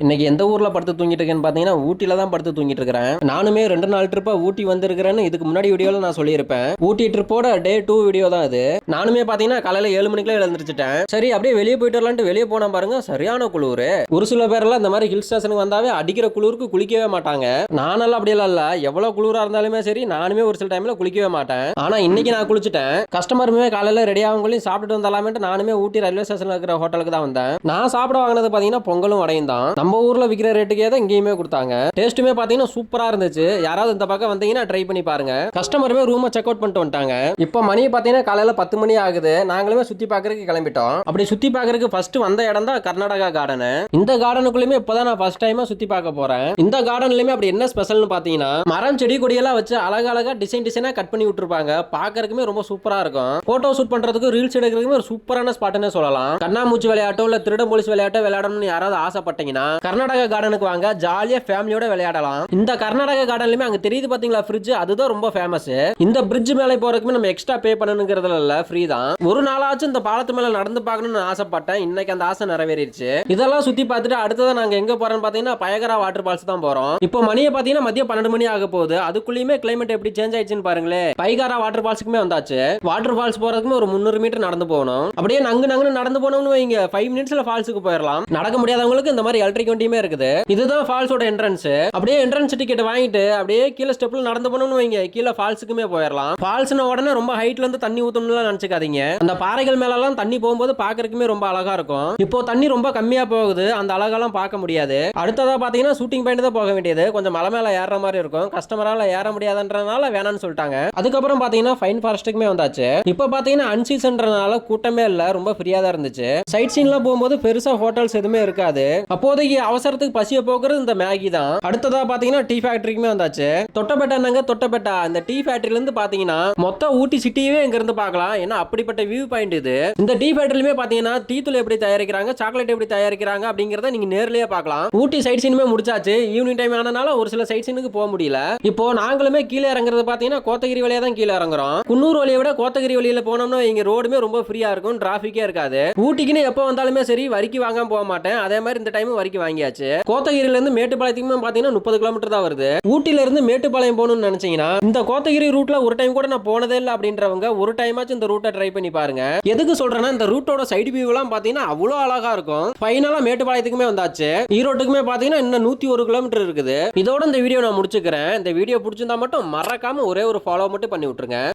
இன்னைக்கு எந்த ஊர்ல படுத்து தூங்கிட்டு இருக்கேன்னு பாத்தீங்கன்னா ஊட்டில தான் படுத்து தூங்கிட்டு இருக்கிறேன். நானுமே 2 நாள் ட்ரிப்பா ஊட்டி வந்திருக்கிறேன்னு இதுக்கு முன்னாடி வீடியோல நான் சொல்லியிருப்பேன். ஊட்டி ட்ரிப்போட டே 2 வீடியோ தான் இது. நானுமே பாத்தீங்கன்னா காலையில 7 மணிக்கெல்லாம் எழுந்திருச்சிட்டேன். சரி அப்படியே வெளியே போயிட்டு வரலான்ட்டு வெளியே போனா பாருங்க சரியான குளிர். ஒரு சில பேரெல்லாம் இந்த மாதிரி ஹில் ஸ்டேஷனுக்கு வந்தாவே அடிக்கிற குளிருக்கு குளிக்கவே மாட்டாங்க. நானெல்லாம் அப்படியெல்லாம் இல்ல, எவ்வளவு குளிரா இருந்தாலுமே சரி நானுமே ஒரு சில டைம்ல குளிக்கவே மாட்டேன். ஆனா இன்னைக்கு நான் குளிச்சுட்டேன். கஸ்டமருமே காலையில ரெடி ஆகுங்களையும் சாப்பிட்டு வந்தாலாமேட்டு நானுமே ஊட்டி ரயில்வே ஸ்டேஷன்ல இருக்கிற ஹோட்டலுக்கு தான் வந்தேன். நான் சாப்பிட வாங்கினது பாத்தீங்கன்னா பொங்கலும் வடையும் தான். நம்ம ஊர்ல விக்கிற ரேட்டுக்கே தான் இங்கேயுமே கொடுத்தாங்க. டேஸ்ட்டுமே பாத்தீங்கன்னா சூப்பரா இருந்துச்சு. யாராவது இந்த பக்கம் வந்தீங்கன்னா ட்ரை பண்ணி பாருங்க. கஸ்டமருமே ரூமை செக் அவுட் பண்ணிட்டு வந்துட்டாங்க. இப்போ மணி பாத்தீங்கன்னா காலையில 10 மணி ஆகுது. நாங்களுமே சுத்தி பார்க்கறதுக்கு கிளம்பிட்டோம். அப்படி சுத்தி பார்க்கறதுக்கு ஃபர்ஸ்ட் வந்த இடம் தான் கர்நாடகா கார்டன். இந்த கார்டனுக்குள்ளயுமே இப்பதான் நான் ஃபர்ஸ்ட் டைமா சுத்தி பார்க்க போறேன். இந்த கார்டன்லயுமே அப்படி என்ன ஸ்பெஷல்னு பாத்தீங்கன்னா மரம் செடி கொடியெல்லாம் வச்சு அழகழகா டிசைனா கட் பண்ணி விட்டுருப்பாங்க. பார்க்கறதுக்குமே ரொம்ப சூப்பரா இருக்கும். போட்டோ ஷூட் பண்றதுக்கு ரீல்ஸ் எடுக்கிறதுக்குமே ஒரு சூப்பரான ஸ்பாட்னே சொல்லலாம். கண்ணாமூச்சி விளையாட்டோ இல்ல திருடன் போலீஸ் விளையாட்டோ விளையாடணும்னு யாராவது ஆசைப்பட்டீங்கன்னா கர்நாடகா கார்டனுக்கு வாங்க, ஜாலியா ஃபேமிலியோட விளையாடலாம். இந்த கர்நாடகா கார்டன்லயுமே அங்க தெரியுது பாத்தீங்களா ஃப்ரிட்ஜ், அதுதான் ரொம்ப ஃபேமஸ். இந்த பிரிட்ஜ் மேலே போறதுக்கு நம்ம எக்ஸ்ட்ரா பே பண்ணணுங்கிறதுல இல்ல, ஃப்ரீ தான். ஒரு நாளாச்சும் இந்த பாலத்து மேல நடந்து பார்க்கணும்னு ஆசைப்பட்டேன். இன்னைக்கு அந்த ஆசை நிறைவேறிடுச்சு. இதெல்லாம் சுத்தி பார்த்துட்டு அடுத்ததான் நாங்க எங்க போறோம்னு பாத்தீங்கன்னா பயகரா வாட்டர் ஃபால்ஸ் தான் போறோம். இப்போ மணியை பாத்தீங்கன்னா மதியம் 12 மணி ஆக போகுது. அதுக்குள்ளயுமே கிளைமேட் எப்படி சேஞ்ச் ஆயிடுச்சுன்னு பாருங்களேன். பைகாரா வாட்டர் ஃபால்ஸுக்குமே வந்தாச்சு. வாட்டர் ஃபால்ஸ் போறதுக்குமே ஒரு 300 மீட்டர் நடந்து போகணும். அப்படியே நங்கு நடந்து போனோம்னு வைங்க 5 மினிட்ஸ்ல ஃபால்ஸுக்கு போயிடலாம். நடக்க முடியாதவங்களுக்கு இந்த மாதிரி எலக்ட்ரிக் வண்டியுமே இருக்குது. இதுதான் ஃபால்ஸோட என்ட்ரன்ஸ். அப்படியே என்ட்ரன்ஸ் டிக்கெட் வாங்கிட்டு அப்படியே கீழே ஸ்டெப்ல நடந்து போனோம்னு வைங்க கீழே ஃபால்ஸுக்குமே போயிடலாம். ஃபால்ஸ்ன உடனே ரொம்ப ஹைட்ல இருந்து தண்ணி ஊத்தணும்னு நினைச்சுக்காதீங்க. அந்த பாறைகள் மேல எல்லாம் தண்ணி போகும்போது பாக்குறதுக்குமே ரொம்ப அழகா இருக்கும். இப்போ தண்ணி ரொம்ப கம்மியா போகுது, அந்த அழகெல்லாம் பார்க்க முடியாது. அடுத்ததா பாத்தீங்கன்னா ஷூட்டிங் பாயிண்ட் தான் போக வேண்டியது. கொஞ்சம் மலை மேல ஏற மாதிரி இருக்கும். கஸ்டமரால ஏற முடியாதுன்றனால வேணாம்னு சொல்லிட்டாங்க. அதுக்கப்புறம் பாத்தீங்கன்னா ஃபைன் ஃபாரஸ்ட்டுக்குமே வந்தாச்சு. இப்போ பாத்தீங்கன்னா அன்சீசன்றனால கூட்டமே இல்ல, ரொம்ப ஃப்ரீயா தான் இருந்துச்சு. சைட் சீன்லாம் போகும்போது பெருசா ஹோட்டல்ஸ் எதுவுமே இருக்காது. அப்போதைக்கு அவசரத்துக்கு பசிய போக்குறது இந்த மேகி தான். அடுத்ததா பாத்தீங்கன்னா டீ ஃபேக்டரிக்குமே வந்தாச்சு. தொட்டபெட்டா இந்த டீ ஃபேக்டரியில இருந்து பாத்தீங்கன்னா மொத்த ஊட்டி சிட்டியே இங்க இருந்து பார்க்கலாம். ஏன்னா அப்படிப்பட்ட வியூ பாயிண்ட் இது. இந்த டீ ஃபேக்டரியிலுமே பாத்தீங்கன்னா டீ தூள் எப்படி தயாரிக்கிறாங்க, சாக்லேட் எப்படி தயாரிக்கிறாங்க அப்படிங்கறத நீங்க நேர்லயே பார்க்கலாம். ஊட்டி சைட் சீனுமே முடிச்சாச்சு. ஈவினிங் டைம் ஆனனால ஒரு சில சைட் சீனுக்கு போக முடியல. இப்போ நாங்களுமே கீழே இறங்குறது பாத்தீங்கன்னா கோத்தகிரி வழியா தான் கீழே இறங்குறோம். குன்னூர் வழியை விட கோத்தகிரி வழியில போனோம்னா இங்க ரோடுமே ரொம்ப ஃப்ரீயா இருக்கும், டிராபிக்கே இருக்காது. ஊட்டிக்குன்னு எப்போ வந்தாலுமே சரி வரிக்கு வாங்காம போக மாட்டேன். அதே மாதிரி இந்த டைம் வரிக்கு வாங்கியாச்சு. கோத்தகிரில இருந்து மேட்டுப்பாளையத்துக்கு பாத்தீங்கன்னா 30 கிலோமீட்டர் தான் வருது. ஊட்டில இருந்து மேட்டுப்பாளையம் போகணும்னு நினைச்சீங்கன்னா இந்த கோத்தகிரி ரூட்ல ஒரு டைம் கூட நான் போனதே இல்லை அப்படின்றவங்க ஒரு டைம் ஆச்சு இந்த ரூட்டை ட்ரை பண்ணி பாருங்க. எதுக்கு சொல்றேன்னா இந்த ரூட்டோட சைடு வியூ எல்லாம் பாத்தீங்கன்னா அவ்வளவு அழகா இருக்கும். ஃபைனலா மேட்டுப்பாளையத்துக்குமே வந்தாச்சு. ஈரோட்டுக்குமே பாத்தீங்கன்னா இன்னும் 101 கிலோமீட்டர் இருக்குது. இதோட இந்த வீடியோ நான் முடிச்சுக்கிறேன். இந்த வீடியோ பிடிச்சிருந்தா மட்டும் மறக்காம ஒரே ஒரு ஃபாலோ மட்டும் பண்ணி விட்டுருங்க.